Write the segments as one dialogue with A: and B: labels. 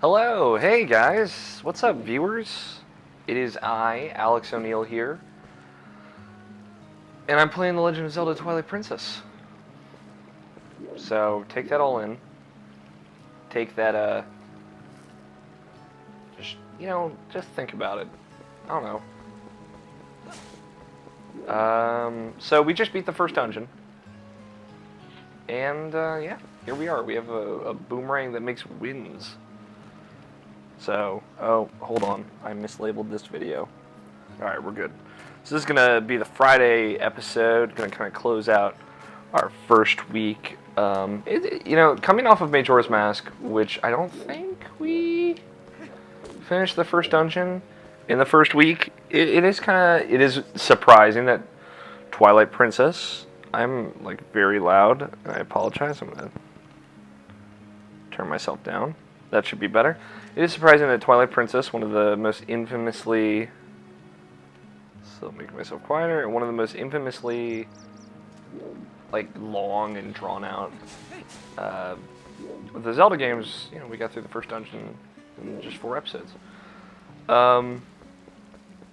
A: Hello, hey guys, what's up viewers? It is I, Alex O'Neill here, and I'm playing The Legend of Zelda Twilight Princess. So, take that all in. Take that, just think about it. I don't know. So we just beat the first dungeon. And, yeah, here we are. We have a boomerang that makes winds. So, oh, hold on. I mislabeled this video. Alright, we're good. So this is going to be the Friday episode. Going to kind of close out our first week. Coming off of Majora's Mask, which I don't think we finished the first dungeon in the first week. It is surprising that Twilight Princess, I'm like very loud, and I apologize. I'm going to turn myself down. That should be better. It is surprising that Twilight Princess, one of the most infamously... Still making myself quieter. One of the most infamously, like, long and drawn out. With the Zelda games, we got through the first dungeon in just 4 episodes.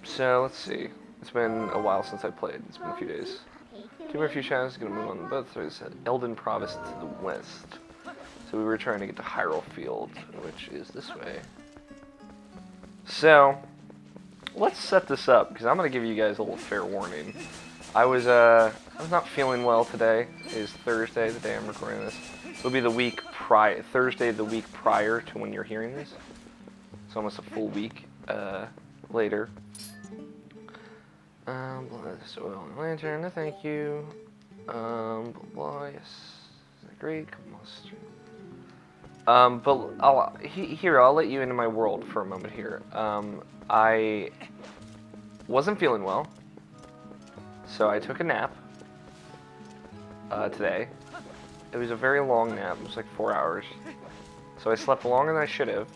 A: So let's see. It's been a while since I played. It's been a few days. 2 more few shadows. Gonna move on both. There's Elden Province to the west. So we were trying to get to Hyrule Field, which is this way. So, let's set this up, because I'm going to give you guys a little fair warning. I was not feeling well today. It is Thursday, the day I'm recording this. It'll be the week Thursday, the week prior to when you're hearing this. It's almost a full week later. So, lantern, no thank you. Yes. Great, but I'll let you into my world for a moment here. I wasn't feeling well, so I took a nap today. It was a very long nap. It was like 4 hours, so I slept longer than I should have.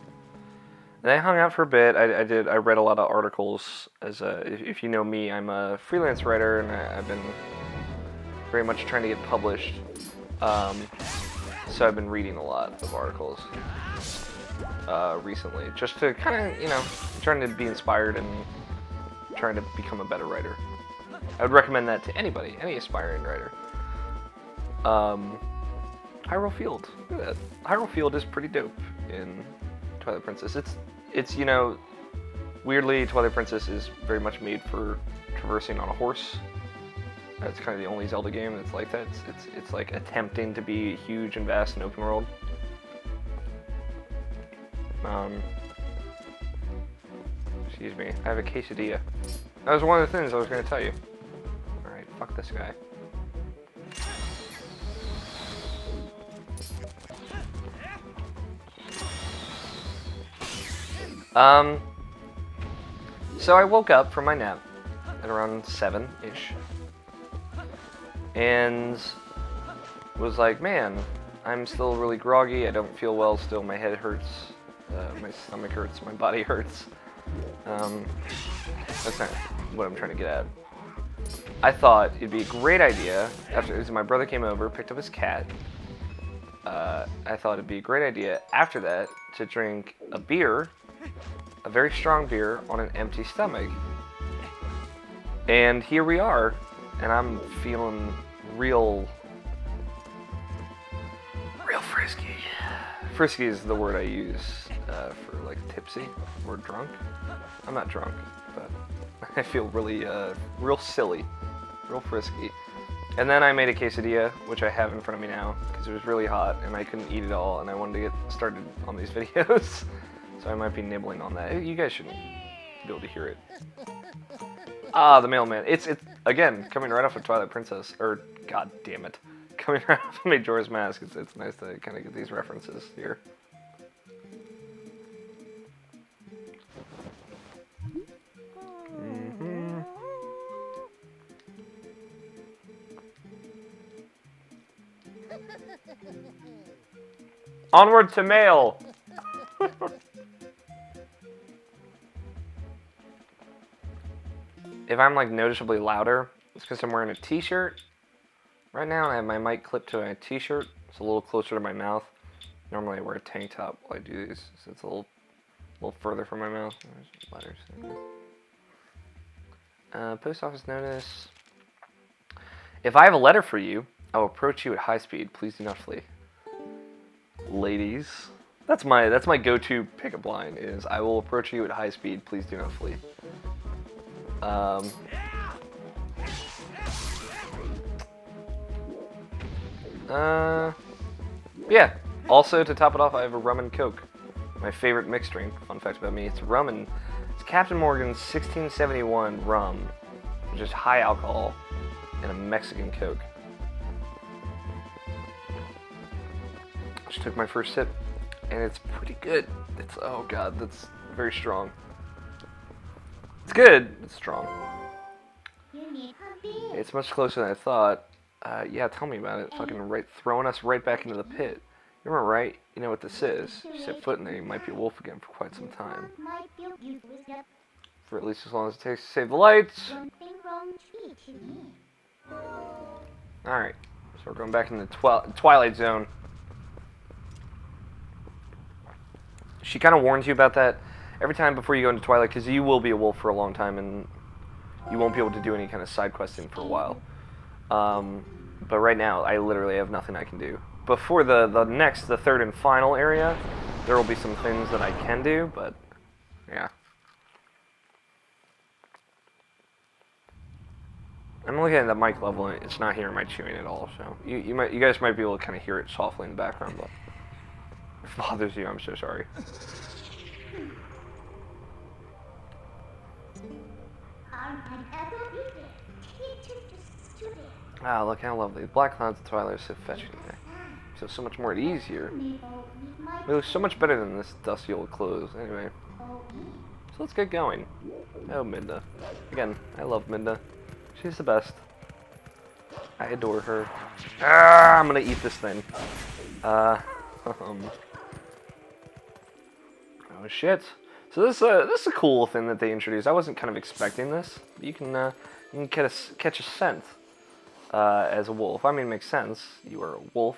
A: And I hung out for a bit. I read a lot of articles. If you know me, I'm a freelance writer, and I've been very much trying to get published. So I've been reading a lot of articles recently, just to kind of, trying to be inspired and trying to become a better writer. I would recommend that to anybody, any aspiring writer. Hyrule Field. Look at that. Hyrule Field is pretty dope in Twilight Princess. It's weirdly, Twilight Princess is very much made for traversing on a horse. It's kind of the only Zelda game that's like that. It's like attempting to be huge and vast and open world. Excuse me. I have a quesadilla. That was one of the things I was going to tell you. Alright, fuck this guy. So I woke up from my nap at around 7-ish. And was like, man, I'm still really groggy, I don't feel well still, my head hurts, my stomach hurts, my body hurts. That's not what I'm trying to get at. I thought it'd be a great idea, after my brother came over, picked up his cat, I thought it'd be a great idea after that to drink a beer, a very strong beer, on an empty stomach. And here we are. And I'm feeling real frisky. Frisky is the word I use for like tipsy or drunk. I'm not drunk, but I feel really real silly, real frisky. And then I made a quesadilla, which I have in front of me now, because it was really hot and I couldn't eat it all, and I wanted to get started on these videos. So I might be nibbling on that. You guys shouldn't be able to hear it. Ah, the mailman. It's again, coming right off of Twilight Princess, or god damn it, coming right off of Majora's Mask. It's nice to kind of get these references here. Onward to mail. If I'm like noticeably louder, it's because I'm wearing a t-shirt right now, and I have my mic clipped to a t-shirt. It's a little closer to my mouth. Normally I wear a tank top while I do these, so it's a little further from my mouth. There's letters. Post office notice. If I have a letter for you, I will approach you at high speed. Please do not flee. Ladies, that's my go-to pickup line is I will approach you at high speed. Please do not flee. Yeah. Also, to top it off, I have a rum and coke. My favorite mixed drink. Fun fact about me: it's it's Captain Morgan's 1671 rum, which is high alcohol, and a Mexican coke. Just took my first sip, and it's pretty good. It's, oh god, that's very strong. It's good. It's strong. It's much closer than I thought. Yeah, tell me about it. Fucking throwing us right back into the pit. You were right. You know what this is. You set foot in there, you might be a wolf again for quite some time. For at least as long as it takes to save the lights. Alright, so we're going back in the Twilight Zone. She kind of warns you about that every time before you go into Twilight, because you will be a wolf for a long time, and you won't be able to do any kind of side questing for a while. But right now, I literally have nothing I can do. Before the third and final area, there will be some things that I can do, but yeah. I'm looking at the mic level, and it's not hearing my chewing at all. So you guys might be able to kind of hear it softly in the background, but if it bothers you, I'm so sorry. Ah, look how lovely. The black clouds of Twilight are so fetching today. So much more at ease here. It looks so much better than this dusty old clothes. Anyway, so let's get going. Oh, Midna. Again, I love Midna. She's the best. I adore her. Ah, I'm gonna eat this thing. Oh shit. So this is a cool thing that they introduced. I wasn't kind of expecting this. You can catch a scent as a wolf. I mean, it makes sense. You are a wolf,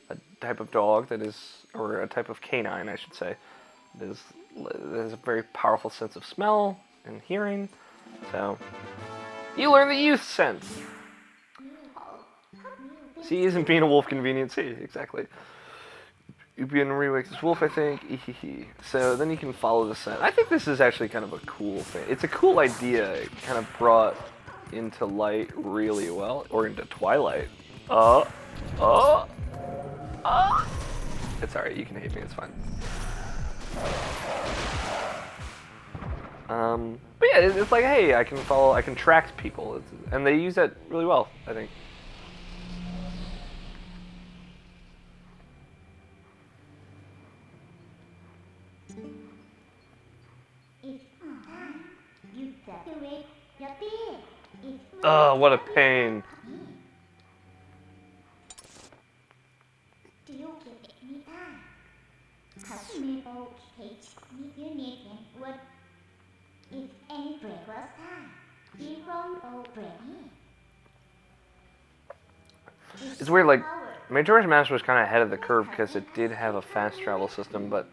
A: a type of dog that is, or a type of canine, I should say, that has a very powerful sense of smell and hearing. So you learn the youth sense. See, isn't being a wolf convenient? See, exactly. You'd be in a remake this wolf, I think. So then you can follow the scent. I think this is actually kind of a cool thing. It's a cool idea. It kind of brought into light really well, or into Twilight. It's alright, you can hate me, it's fine. But yeah, it's like, hey, I can track people, and they use that really well, I think. Oh, what a pain. It's weird, like, Majora's Mask was kind of ahead of the curve because it did have a fast travel system, but,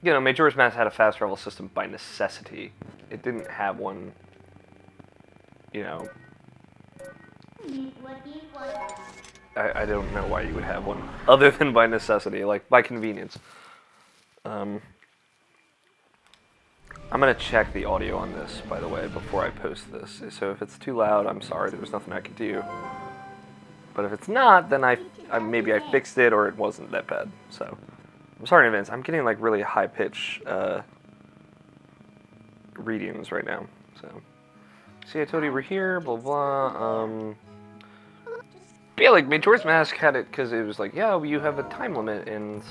A: you know, Majora's Mask had a fast travel system by necessity. It didn't have one, you know. I don't know why you would have one, other than by necessity, like, by convenience. I'm going to check the audio on this, by the way, before I post this. So if it's too loud, I'm sorry, there was nothing I could do. But if it's not, then maybe I fixed it, or it wasn't that bad. So I'm sorry in advance. I'm getting, like, really high-pitched readings right now. So, see, I told you we're here, blah, blah. But yeah, like, Majora's Mask had it because it was like, yeah, well, you have a time limit, and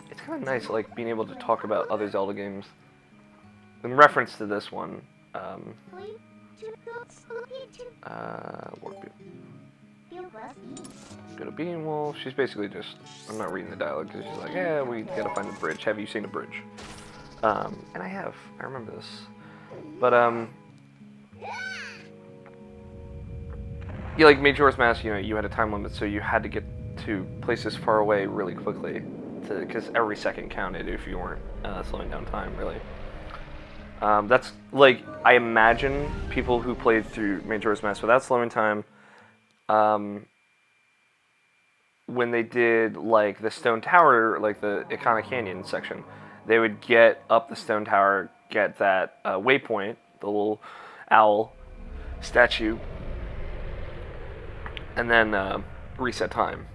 A: it's kind of nice, like, being able to talk about other Zelda games. In reference to this one, go to Being Wolf. She's basically just, I'm not reading the dialogue because she's like, yeah, we gotta find the bridge. Have you seen a bridge? And I have. I remember this. But, yeah, like Majora's Mask, you know, you had a time limit, so you had to get to places far away really quickly, because every second counted if you weren't slowing down time, really. That's, like, I imagine people who played through Majora's Mask without slowing time, when they did, like, the Stone Tower, like the Ikana Canyon section, they would get up the Stone Tower, get that waypoint, the little owl statue, and then reset time.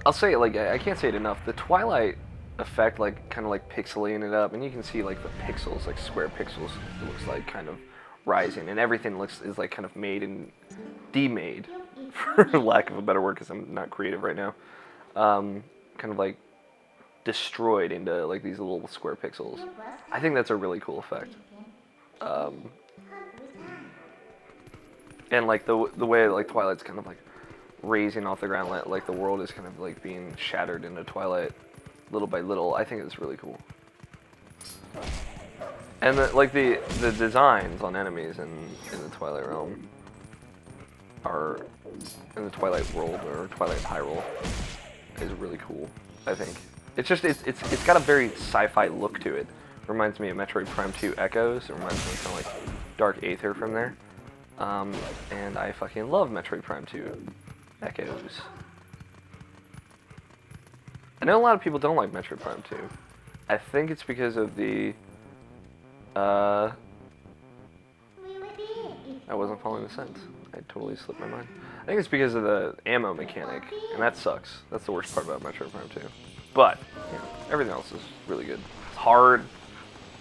A: I'll say it, like, I can't say it enough. The Twilight effect, like, kind of like pixelating it up, and you can see, like, the pixels, like square pixels, it looks like kind of rising, and everything is like kind of made and demade, for lack of a better word, because I'm not creative right now. Kind of like destroyed into like these little square pixels. I think that's a really cool effect. And like the way like Twilight's kind of like raising off the ground, like the world is kind of like being shattered into Twilight little by little. I think it's really cool. And the designs on enemies in the Twilight realm are in the Twilight world or Twilight Hyrule is really cool. I think it's just it's got a very sci-fi look to it. Reminds me of Metroid Prime 2 Echoes. It reminds me of kind of like Dark Aether from there. And I fucking love Metroid Prime 2 Echoes. I know a lot of people don't like Metroid Prime 2. I think it's because of the I wasn't following the sense. I totally slipped my mind. I think it's because of the ammo mechanic, and that sucks. That's the worst part about Metroid Prime 2. But, you know, everything else is really good. It's hard.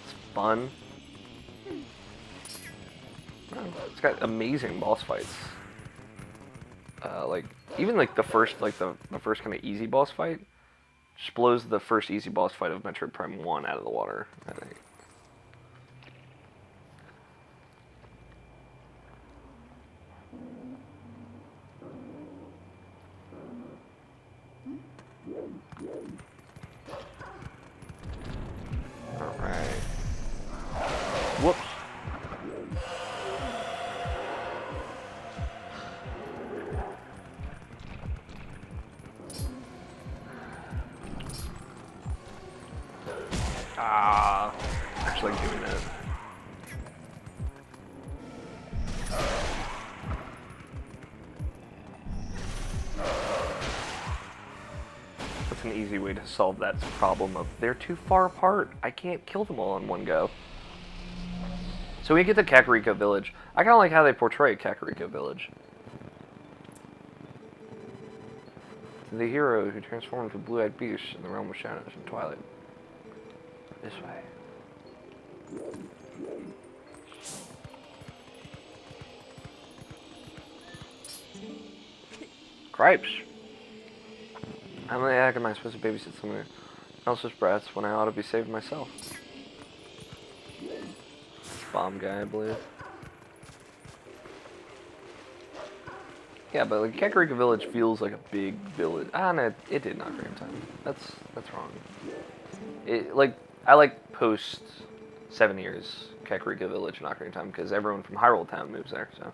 A: It's fun. It's got amazing boss fights. Like, even like the first kind of easy boss fight just blows the first easy boss fight of Metroid Prime 1 out of the water, I think. Alright. Whoops. I actually like doing that. That's an easy way to solve that problem of they're too far apart. I can't kill them all in one go. So we get to Kakariko Village. I kind of like how they portray Kakariko Village. The hero who transformed into Blue-Eyed Beast in the realm of shadows and Twilight. This way. Cripes. How the heck am I supposed to babysit someone else's brats when I ought to be saving myself? Bomb guy, I believe. Yeah, but like Kakariko Village feels like a big village. Ah, no, it did not Ocarina of Time. That's wrong. It like I like post 7 years Kakariko Village in Ocarina of Time because everyone from Hyrule Town moves there. So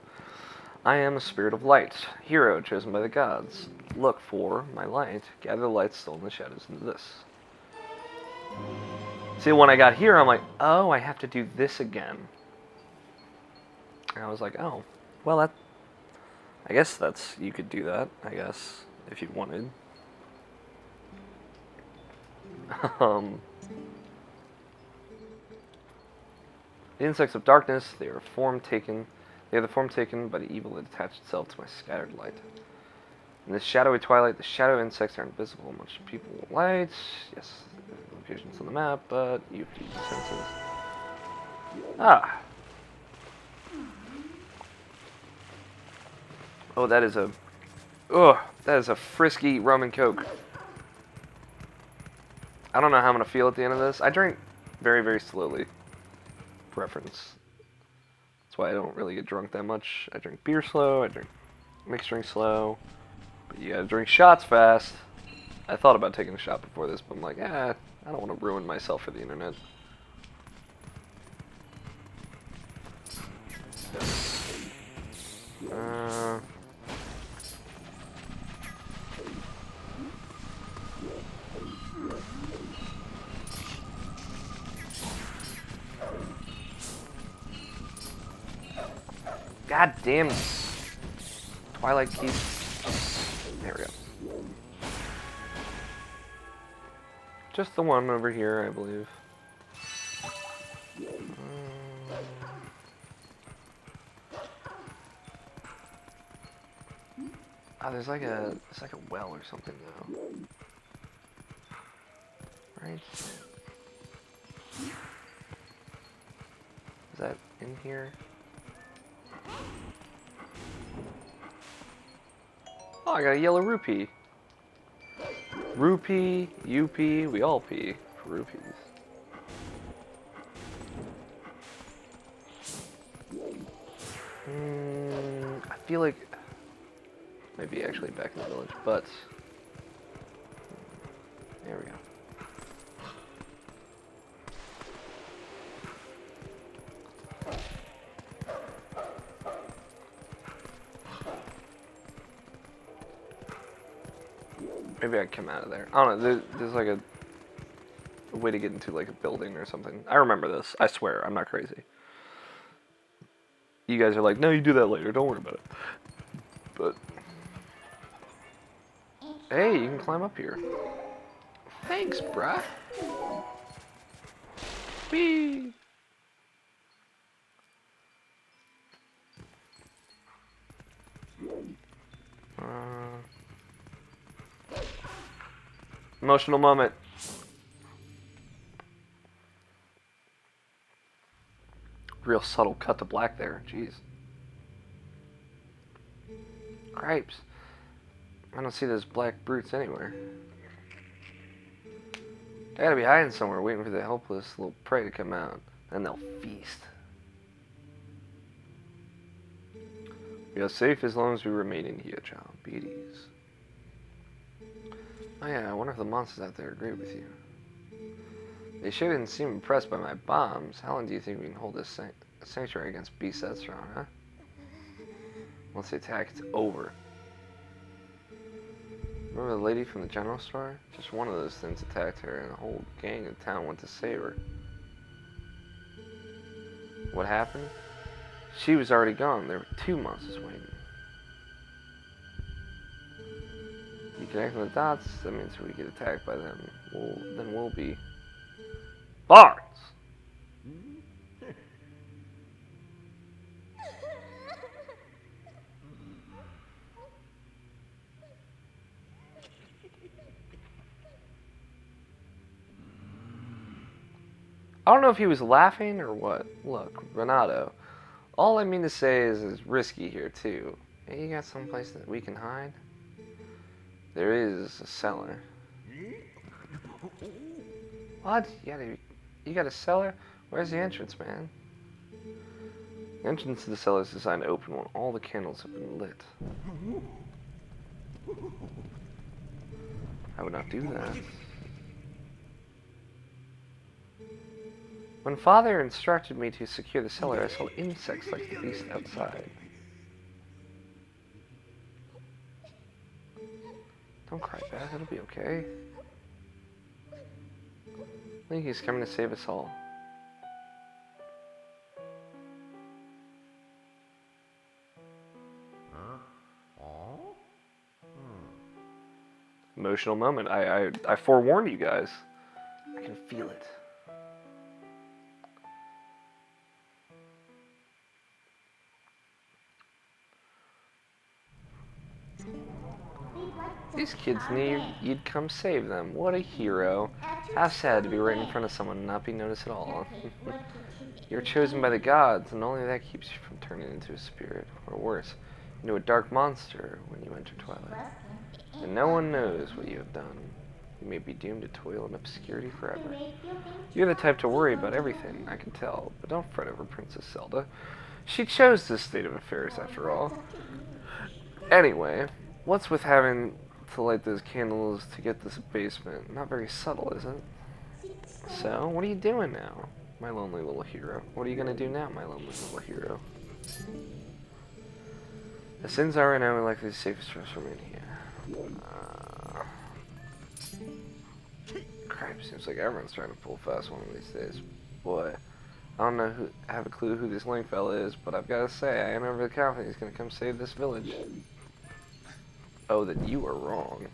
A: I am a spirit of light, hero chosen by the gods. Look for my light. Gather the light stolen in the shadows into this. See, when I got here, I'm like, oh, I have to do this again. And I was like, oh, well, I guess you could do that, I guess, if you wanted. The insects of darkness, they are the form taken by the evil that attached itself to my scattered light. In this shadowy twilight, the shadow insects are invisible amongst people with lights. Yes, locations on the map, but you have to use the senses. Ah. Oh, that is a frisky rum and coke. I don't know how I'm gonna feel at the end of this. I drink very, very slowly. Preference. That's why I don't really get drunk that much. I drink beer slow, I drink mixed drink slow. But you gotta drink shots fast. I thought about taking a shot before this, but I'm like, I don't want to ruin myself for the internet. God damn Twilight key. There we go. Just the one over here, I believe. Oh, there's like a well or something though. Right? Is that in here? Oh, I got a yellow rupee. Rupee, UP, we all pee for rupees. I feel like maybe actually back in the village, but there we go. Maybe I'd come out of there. I don't know, there's like a way to get into like a building or something. I remember this. I swear, I'm not crazy. You guys are like, no, you do that later. Don't worry about it. But hey, you can climb up here. Thanks, bruh. Whee! Emotional moment. Real subtle cut to black there. Jeez. Cripes. I don't see those black brutes anywhere. They gotta be hiding somewhere, waiting for the helpless little prey to come out. Then they'll feast. We are safe as long as we remain in here, child. Beaties. Oh yeah, I wonder if the monsters out there agree with you. They sure didn't seem impressed by my bombs. How long do you think we can hold this sanctuary against beasts that strong, huh? Once they attack, it's over. Remember the lady from the general store? Just one of those things attacked her, and the whole gang of town went to save her. What happened? She was already gone. There were 2 monsters waiting. You connect the dots, that means we get attacked by them. Then we'll be bards! I don't know if he was laughing or what. Look, Renato, all I mean to say is it's risky here too. Hey, you got someplace that we can hide? There is a cellar. What? You got a cellar? Where's the entrance, man? The entrance to the cellar is designed to open when all the candles have been lit. I would not do that. When Father instructed me to secure the cellar, I saw insects like the beast outside. Don't cry, Beth. It'll be okay. I think he's coming to save us all. Emotional moment. I forewarned you guys. I can feel it. These kids knew you'd come save them. What a hero. How sad to be right in front of someone and not be noticed at all. You're chosen by the gods, and only that keeps you from turning into a spirit, or worse, into a dark monster when you enter Twilight. And no one knows what you have done. You may be doomed to toil in obscurity forever. You're the type to worry about everything, I can tell, but don't fret over Princess Zelda. She chose this state of affairs, after all. Anyway, what's with having to light those candles to get this basement? Not very subtle, is it? So, what are you doing now, my lonely little hero? What are you gonna do now, my lonely little hero? The sins are now likely the safest for us to remain here. Crap, seems like everyone's trying to pull fast one of these days. Boy, I don't know who, I have a clue who this Link fella is, but I've got to say, I am over confident he's going to come save this village. Oh, then you are wrong.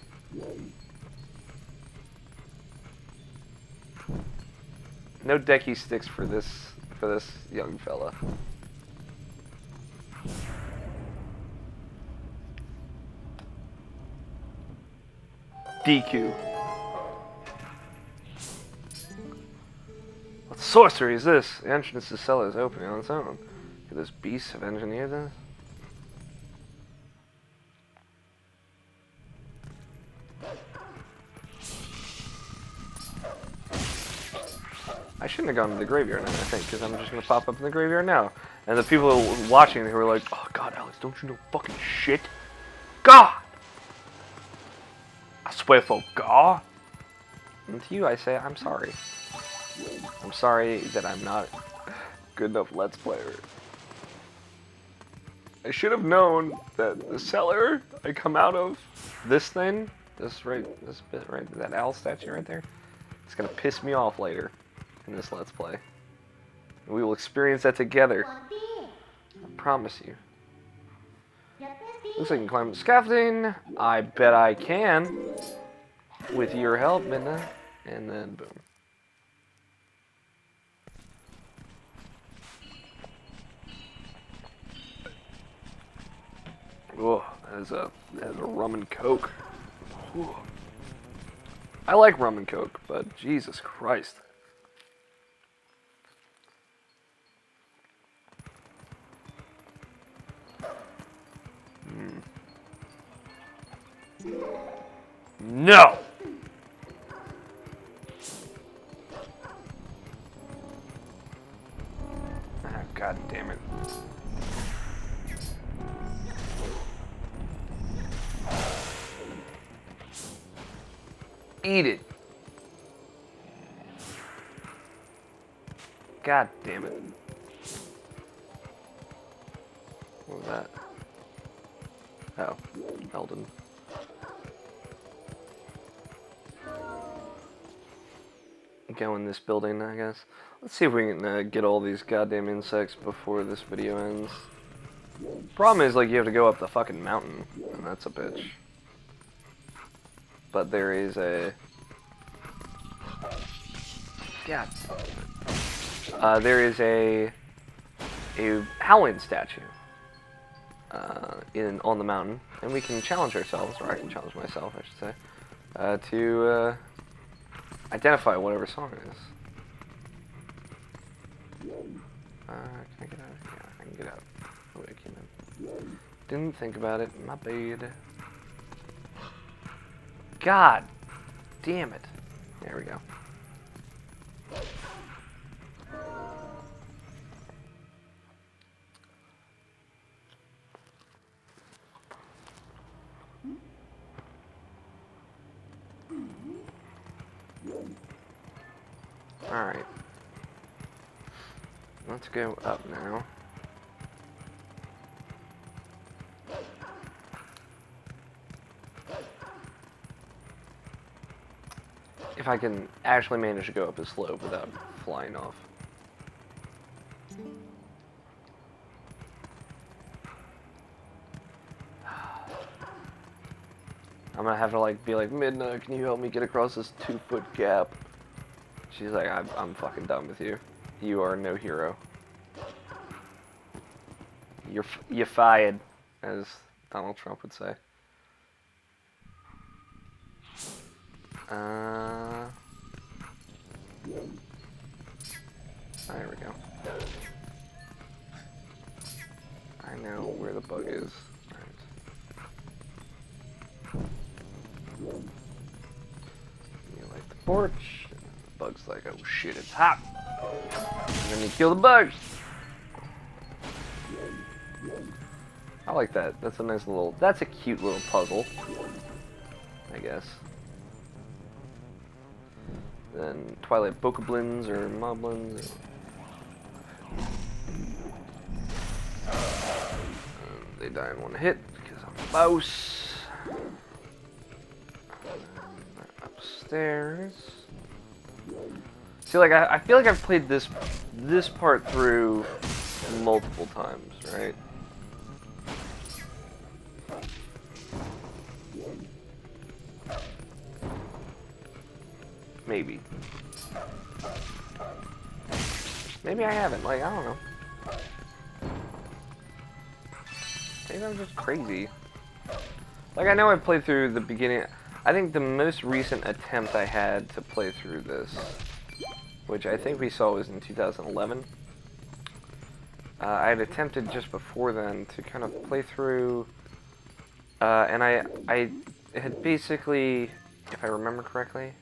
A: No decky sticks for this young fella. DQ. What sorcery is this? The entrance to the cellar is opening on its own. Could those beasts have engineered this? I shouldn't have gone to the graveyard now, I think, because I'm just going to pop up in the graveyard now. And the people watching who were like, oh god, Alex, don't you know fucking shit? God! I swear for God. And to you, I say, I'm sorry. I'm sorry that I'm not good enough Let's Player. I should have known that the cellar I come out of, this thing, this bit right, that owl statue right there, it's gonna piss me off later in this Let's Play. And we will experience that together. I promise you. Looks like I can climb the scaffolding. I bet I can. With your help, Midna. And then boom. Oh, that is a rum and coke. Ooh. I like rum and coke, but Jesus Christ. No! Ah, God damn it. Eat it. God damn it. What was that? Oh, Eldon. Go in this building, I guess. Let's see if we can get all these goddamn insects before this video ends. Problem is, like, you have to go up the fucking mountain, and that's a bitch. But there is a... God. There is a Howling statue on the mountain, and we can challenge ourselves, or I can challenge myself, I should say, to identify whatever song it is. Can I get out? Yeah, I can get out. Oh, I came in. Didn't think about it. My bad. God damn it. There we go. Alright. Let's go up now. If I can actually manage to go up a slope without flying off. I'm gonna have to like be like, Midna, can you help me get across this 2-foot gap? She's like, I'm fucking done with you. You are no hero. You're fired, as Donald Trump would say. There we go. I know where the bug is. Right. You like the porch. The bug's like, oh shit, it's hot. And then you kill the bug. I like that. That's a nice little, that's a cute little puzzle, I guess. Then Twilight Bokoblins or Moblins. They die in one hit because I'm a mouse. Upstairs. See, like, I feel like I've played this part through multiple times, right? Maybe. Maybe I haven't. Like, I don't know. Maybe I'm just crazy. Like, I know I played through the beginning. I think the most recent attempt I had to play through this, which I think we saw was in 2011. I had attempted just before then to kind of play through, and I had basically, if I remember correctly,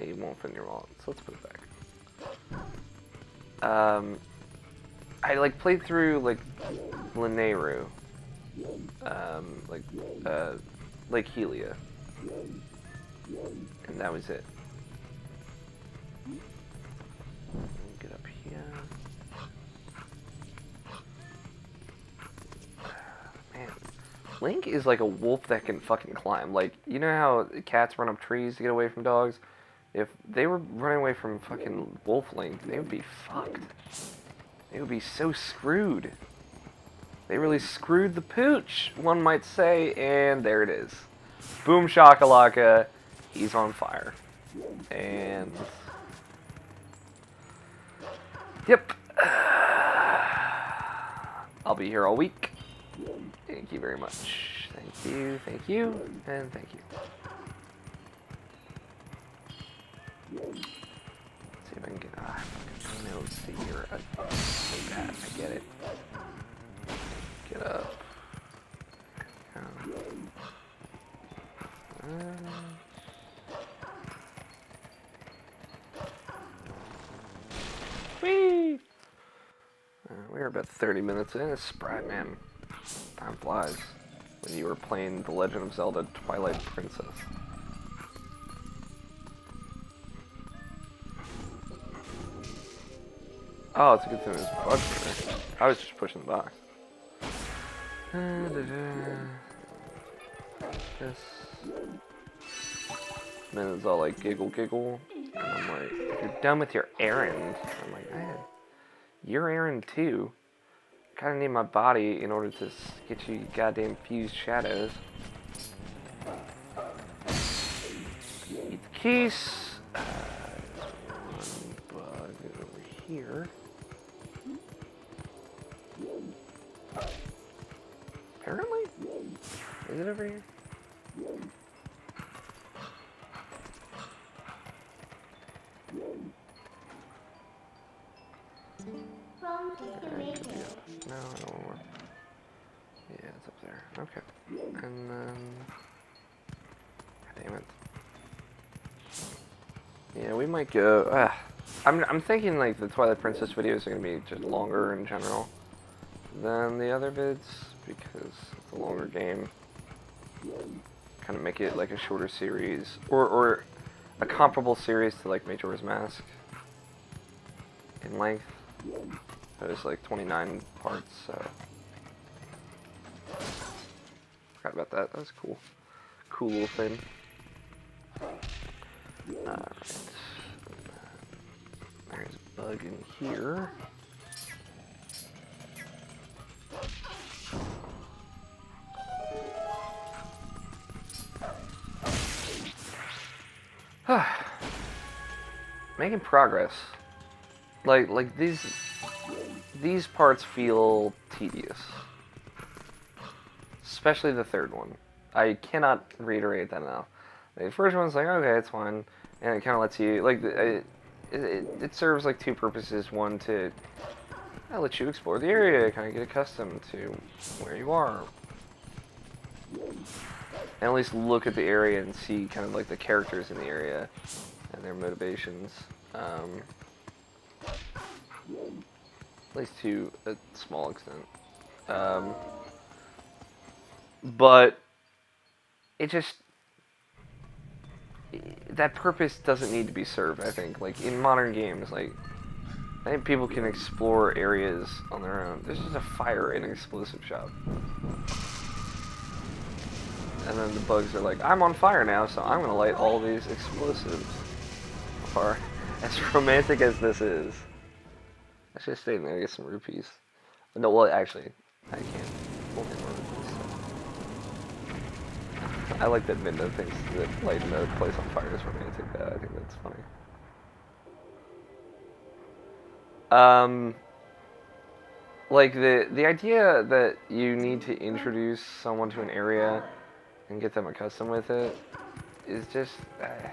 A: it won't fit in your wallet, so let's put it back. I like played through like Lanayru, Lake Helia, and that was it. Get up here. Man, Link is like a wolf that can fucking climb. Like, you know how cats run up trees to get away from dogs? If they were running away from fucking Wolf Link, they would be fucked. They would be so screwed. They really screwed the pooch, one might say, and there it is. Boom shakalaka, he's on fire. And... yep. I'll be here all week. Thank you very much. Thank you, and thank you. Let's see if I can get... no, see here. Like that, I get it. Get up. Whee! We're about 30 minutes in. It's Sprite, man. Time flies. When you were playing The Legend of Zelda Twilight Princess. Oh, it's a good thing there's bugs in there. I was just pushing the box. This. And then it's all like giggle. And I'm like, if you're done with your errand, I'm like, man, your errand too. I kinda need my body in order to get you goddamn fused shadows. Eat the keys. One bug over here. Apparently? Is it over here? No, I don't want more. Yeah, it's up there. Okay. And then... damn it. Yeah, we might go... I'm thinking like the Twilight Princess videos are going to be just longer in general than the other vids, because it's a longer game. Kind of make it like a shorter series, or a comparable series to like Majora's Mask in length. It was like 29 parts, so forgot about that. That was cool. Cool little thing. Alright. There's a bug in here. Making progress. Like these parts feel tedious. Especially the third one. I cannot reiterate that enough. The first one's like, okay, it's fine. And it kind of lets you, like, it serves like two purposes. One, to let you explore the area, kind of get accustomed to where you are. And at least look at the area and see kind of like the characters in the area and their motivations. At least to a small extent. But it just... that purpose doesn't need to be served, I think. Like, in modern games, like, I think people can explore areas on their own. There's just a fire in an explosive shop. And then the bugs are like, I'm on fire now, so I'm gonna light all these explosives. Or, as romantic as this is, I should stay in there and get some rupees. No, well, actually, I can't. Only more rupees. I like that Minda thinks that lighting the place on fire is romantic. I think that's funny. Like the idea that you need to introduce someone to an area and get them accustomed with it is just, I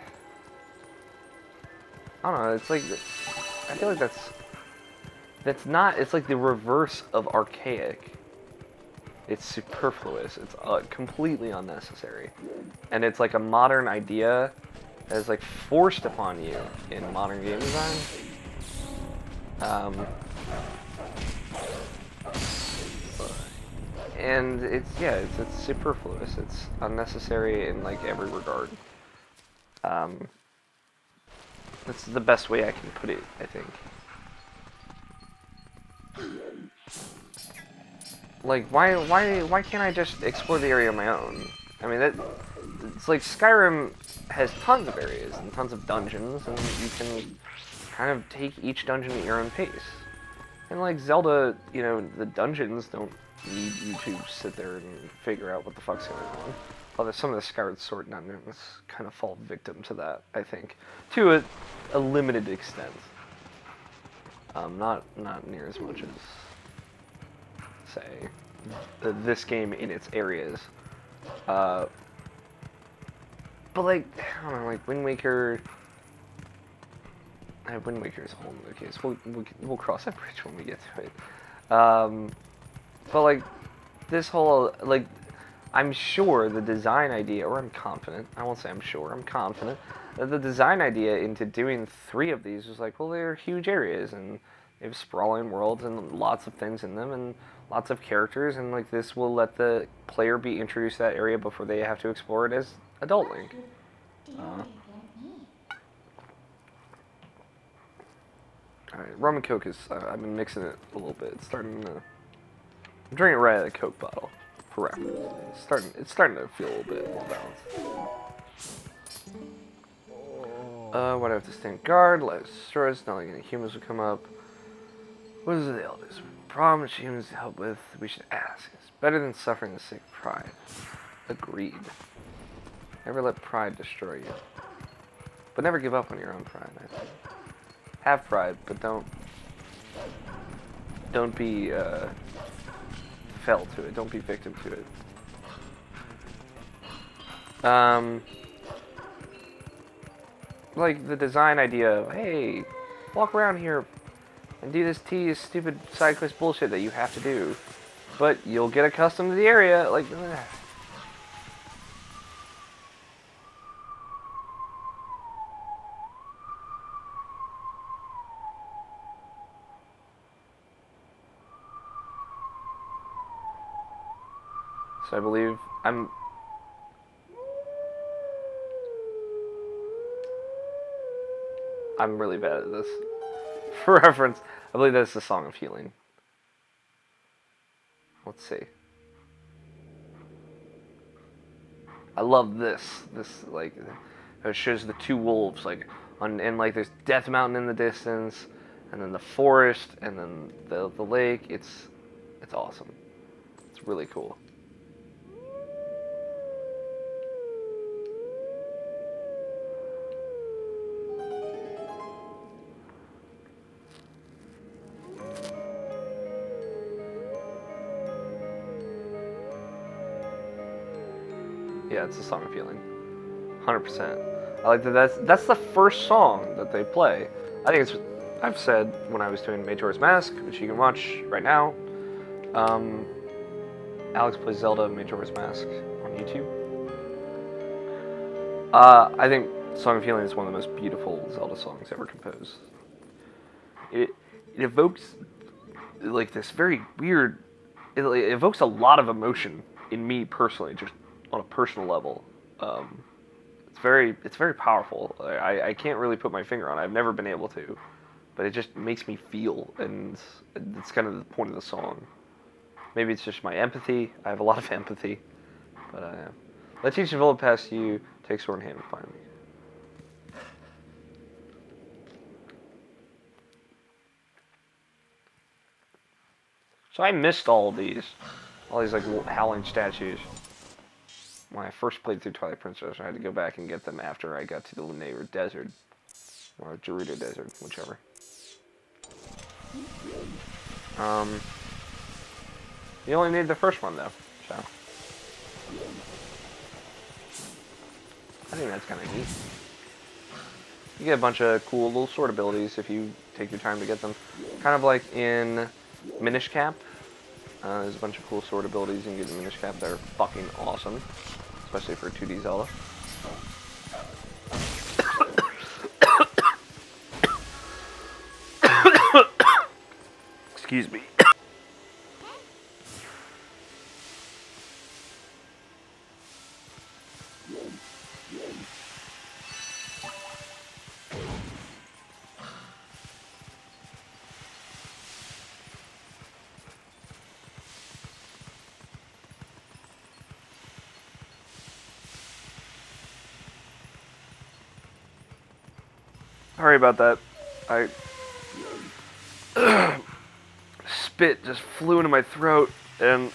A: don't know. It's like, I feel like that's not. It's like the reverse of archaic. It's superfluous. It's completely unnecessary, and it's like a modern idea that is like forced upon you in modern game design. And it's superfluous. It's unnecessary in like every regard. That's the best way I can put it, I think. Like, why can't I just explore the area on my own? I mean, it's like Skyrim has tons of areas and tons of dungeons, and you can kind of take each dungeon at your own pace. And like Zelda, you know, the dungeons don't need you to sit there and figure out what the fuck's going on. Although some of the Skyward Sword dungeons kind of fall victim to that, I think, to a limited extent. Not near as much as, say, this game in its areas. But like, I don't know, like Wind Waker. Wind Waker is a whole other case. We'll cross that bridge when we get to it. But like, this whole, like, I'm sure the design idea, or I'm confident, I won't say I'm sure, I'm confident, that the design idea into doing 3 of these was like, well, they're huge areas, and they have sprawling worlds, and lots of things in them, and lots of characters, and like, this will let the player be introduced to that area before they have to explore it as adult Link. Alright, rum and Coke is, I've been mixing it a little bit. It's starting to, I'm drinking it right out of the Coke bottle, for reference. It's starting to feel a little bit more balanced. Why do I have to stand guard? Life destroys, not like any humans will come up. What is the eldest problem humans to help with? We should ask. It's better than suffering the sick pride. Agreed. Never let pride destroy you. But never give up on your own pride, I think. Have pride, but don't be fell to it. Don't be victim to it. Like the design idea of, hey, walk around here and do this stupid side quest bullshit that you have to do, but you'll get accustomed to the area. Like, so I believe I'm really bad at this. For reference, I believe that's the Song of Healing. Let's see. I love this. This, like, it shows the 2 wolves, like, and like there's Death Mountain in the distance, and then the forest, and then the lake. It's awesome. It's really cool. Yeah, it's a Song of Healing. 100%. I like that that's the first song that they play. I think it's, I've said when I was doing Majora's Mask, which you can watch right now, Alex plays Zelda Majora's Mask on YouTube. I think Song of Healing is one of the most beautiful Zelda songs ever composed. It evokes, like, this very weird, it evokes a lot of emotion in me personally, just on a personal level. It's very powerful. I can't really put my finger on it. I've never been able to, but it just makes me feel, and it's kind of the point of the song. Maybe it's just my empathy. I have a lot of empathy, but Let's each develop past you. Take sword in hand and find me. So I missed all these like howling statues. When I first played through Twilight Princess, I had to go back and get them after I got to the Lunar Desert. Or Gerudo Desert, whichever. You only need the first one though, so. I think that's kind of neat. You get a bunch of cool little sword abilities if you take your time to get them. Kind of like in Minish Cap. There's a bunch of cool sword abilities you can get in Minish Cap that are fucking awesome. Especially for 2D Zelda. Excuse me. Sorry about that. Spit just flew into my throat, and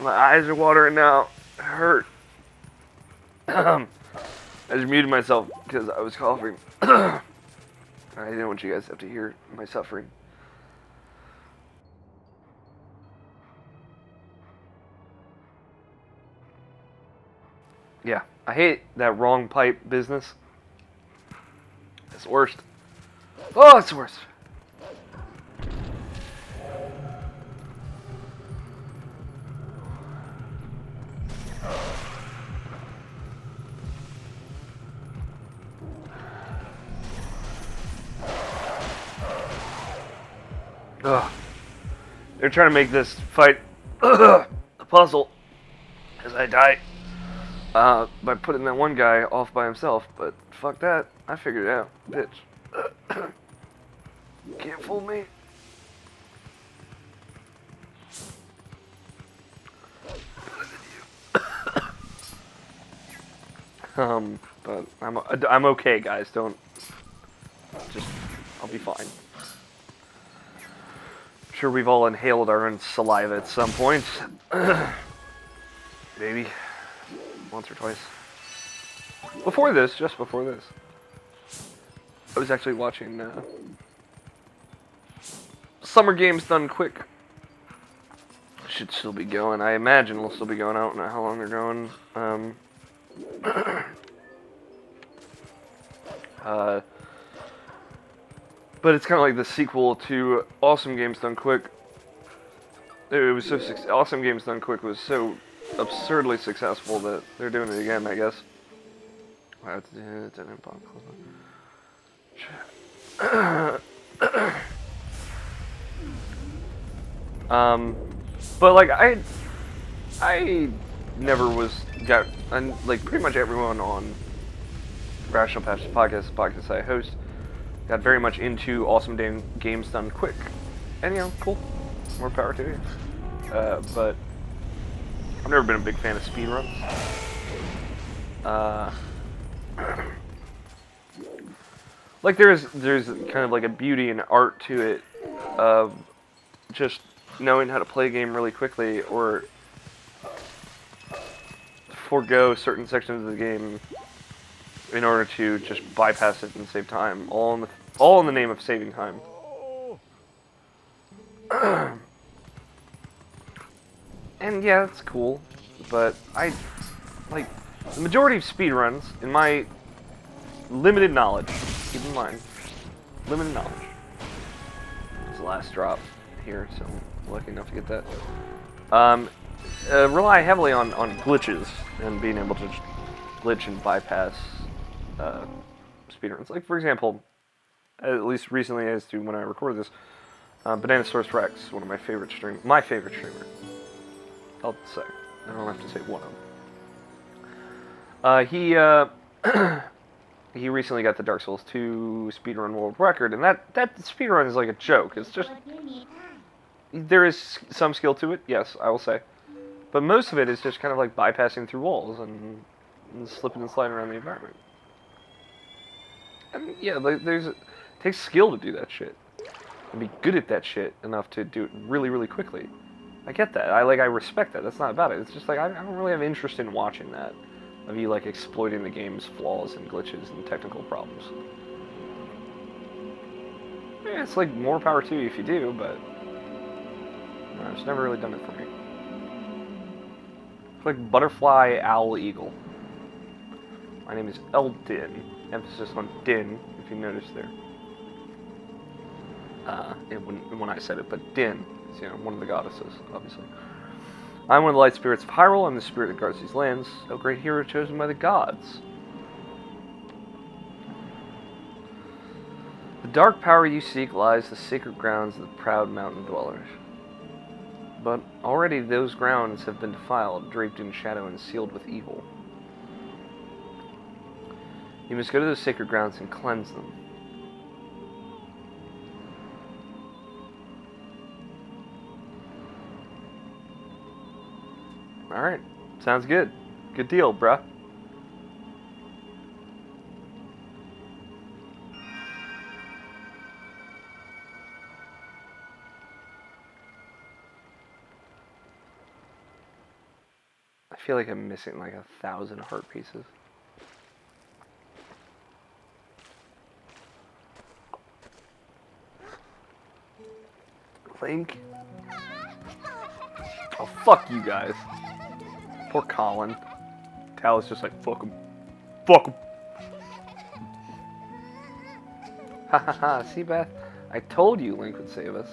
A: my eyes are watering now. It hurt. I just muted myself because I was coughing. I didn't want you guys to have to hear my suffering. Yeah, I hate that wrong pipe business. It's the worst. Oh, it's the worst. Ugh. They're trying to make this fight a puzzle as I die by putting that one guy off by himself, but fuck that. I figured it out, bitch. Can't fool me. But I'm okay, guys. Don't just. I'll be fine. I'm sure we've all inhaled our own saliva at some point. Maybe once or twice. Before this, just before this, I was actually watching Summer Games Done Quick. Should still be going. I imagine it'll still be going. I don't know how long they're going. But it's kind of like the sequel to Awesome Games Done Quick. It was so Awesome Games Done Quick was so absurdly successful that they're doing it again, I guess. But like I never like pretty much everyone on Rational Patches podcast I host got very much into Awesome Games Done Quick, and cool, more power to you. But I've never been a big fan of speedruns. Like there's kind of like a beauty and art to it of just knowing how to play a game really quickly or forego certain sections of the game in order to just bypass it and save time, all in the name of saving time. And yeah, it's cool, but I like the majority of speedruns, in my limited knowledge, keep in mind, limited knowledge. It's the last drop here, so I'm lucky enough to get that. Rely heavily on glitches and being able to just glitch and bypass speedruns. Like, for example, at least recently as to when I recorded this, Bananasaurus Rex, one of my favorite streamer. I'll say. I don't have to say one of them. He recently got the Dark Souls 2 speedrun world record, and that speedrun is like a joke. It's just... There is some skill to it, yes, I will say. But most of it is just kind of like bypassing through walls and and slipping and sliding around the environment. And yeah, it takes skill to do that shit. And be good at that shit enough to do it really, really quickly. I get that. I respect that. That's not about it. It's just like I don't really have interest in watching that. Of you like exploiting the game's flaws and glitches and technical problems. Yeah, it's like more power to you if you do, but it's never really done it for me. It's like butterfly, owl, eagle. My name is Eldin. Emphasis on din, if you noticed there. When I said it, but Din is, one of the goddesses, obviously. I'm one of the light spirits of Hyrule. I'm the spirit that guards these lands, a great hero chosen by the gods. The dark power you seek lies the sacred grounds of the proud mountain dwellers. But already those grounds have been defiled, draped in shadow and sealed with evil. You must go to those sacred grounds and cleanse them. Alright, sounds good. Good deal, bruh. I feel like I'm missing like 1,000 heart pieces. Link? Oh, fuck you guys. Poor Colin. Tal's just like, fuck him. Fuck him. Ha ha ha, see, Beth? I told you Link would save us.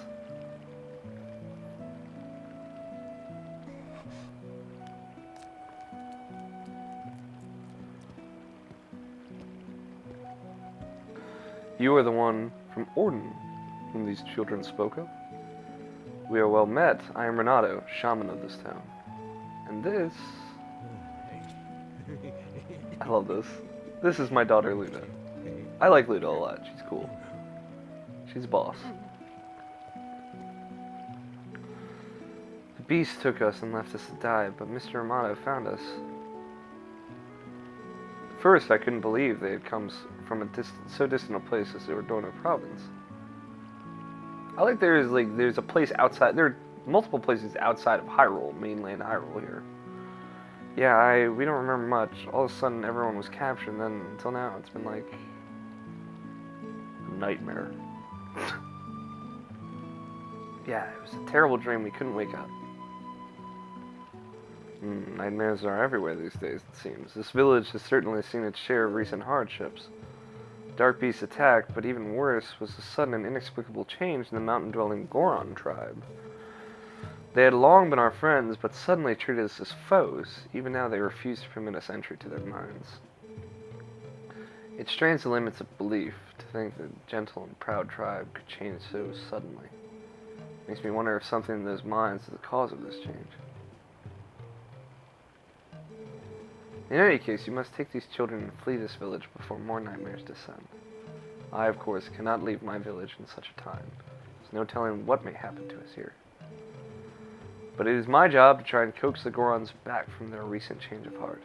A: You are the one from Orden whom these children spoke of. We are well met. I am Renato, shaman of this town. And this... I love this. This is my daughter, Luna. I like Luna a lot. She's cool. She's a boss. The beast took us and left us to die, but Mr. Amato found us. At first, I couldn't believe they had come from so distant a place as the Ordona province. I like there's a place outside. There are multiple places outside of Hyrule, mainland Hyrule here. Yeah, we don't remember much. All of a sudden, everyone was captured, and then until now, it's been like a nightmare. Yeah, it was a terrible dream. We couldn't wake up. Nightmares are everywhere these days, it seems. This village has certainly seen its share of recent hardships. Dark beasts attacked, but even worse was the sudden and inexplicable change in the mountain-dwelling Goron tribe. They had long been our friends, but suddenly treated us as foes. Even now they refuse to permit us entry to their minds. It strains the limits of belief to think that a gentle and proud tribe could change so suddenly. Makes me wonder if something in those minds is the cause of this change. In any case, you must take these children and flee this village before more nightmares descend. I, of course, cannot leave my village in such a time. There's no telling what may happen to us here. But it is my job to try and coax the Gorons back from their recent change of heart.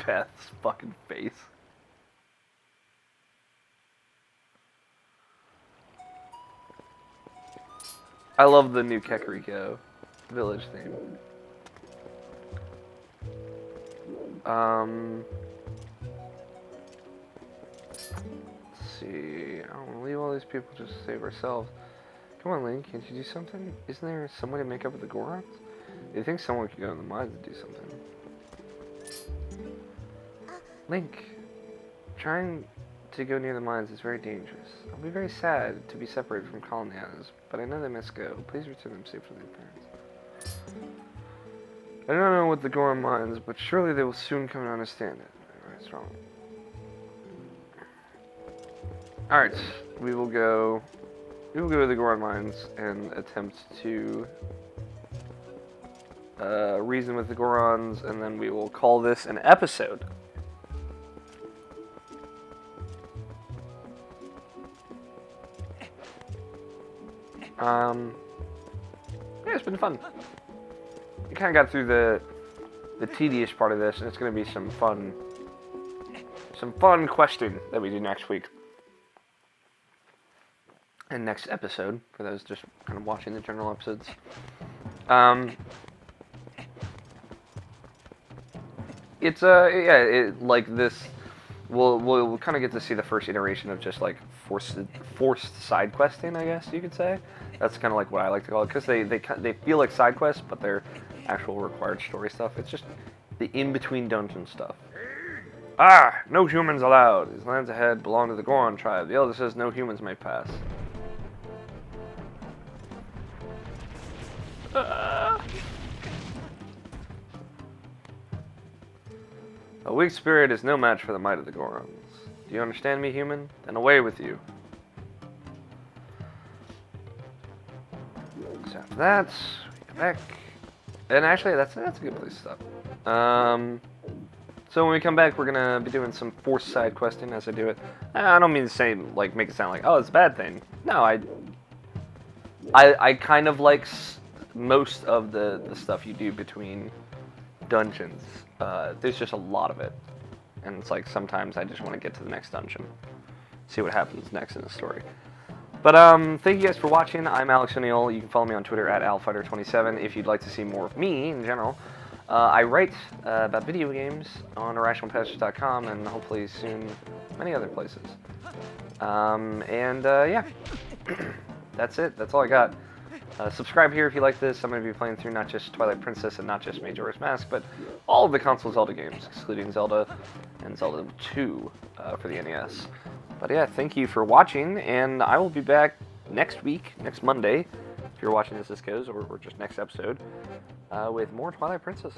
A: Beth's fucking face. I love the new Kakariko village theme. Let's see. I don't want to leave all these people just to save ourselves. Come on, Link, can't you do something? Isn't there some way to make up with the Gorons? Do you think someone could go in the mines and do something? Link, trying to go near the mines is very dangerous. I'll be very sad to be separated from Colonianas, but I know they must go. Please return them safe to their parents. I don't know what the Goron mines, but surely they will soon come to understand it. What's wrong? Alright, we will go to the Goron mines and attempt to reason with the Gorons, and then we will call this an episode. Yeah, it's been fun. We kind of got through the the tedious part of this, and it's going to be some fun questing that we do next week. And next episode, for those just kind of watching the general episodes. It's like this. We'll kind of get to see the first iteration of just like forced side questing, I guess you could say. That's kind of like what I like to call it, because they feel like side quests, but they're actual required story stuff. It's just the in-between dungeon stuff. Ah, no humans allowed. These lands ahead belong to the Goron tribe. The elder says no humans may pass. A weak spirit is no match for the might of the Gorons. Do you understand me, human? Then away with you. So after that, we go back. And actually, that's a good place to stop. So when we come back, we're gonna be doing some forced side questing as I do it. I don't mean to say, like, make it sound like, oh, it's a bad thing. No, I kind of like most of the stuff you do between dungeons. There's just a lot of it. And it's like, sometimes I just want to get to the next dungeon. See what happens next in the story. But, thank you guys for watching. I'm Alex O'Neill. You can follow me on Twitter at AlFighter27 if you'd like to see more of me in general. I write about video games on irrationalpastures.com and hopefully soon many other places. Yeah. That's it. That's all I got. Subscribe here if you like this. I'm going to be playing through not just Twilight Princess and not just Majora's Mask, but all of the console Zelda games, excluding Zelda and Zelda 2 for the NES. But yeah, thank you for watching, and I will be back next week, next Monday, if you're watching this goes, or just next episode, with more Twilight Princess.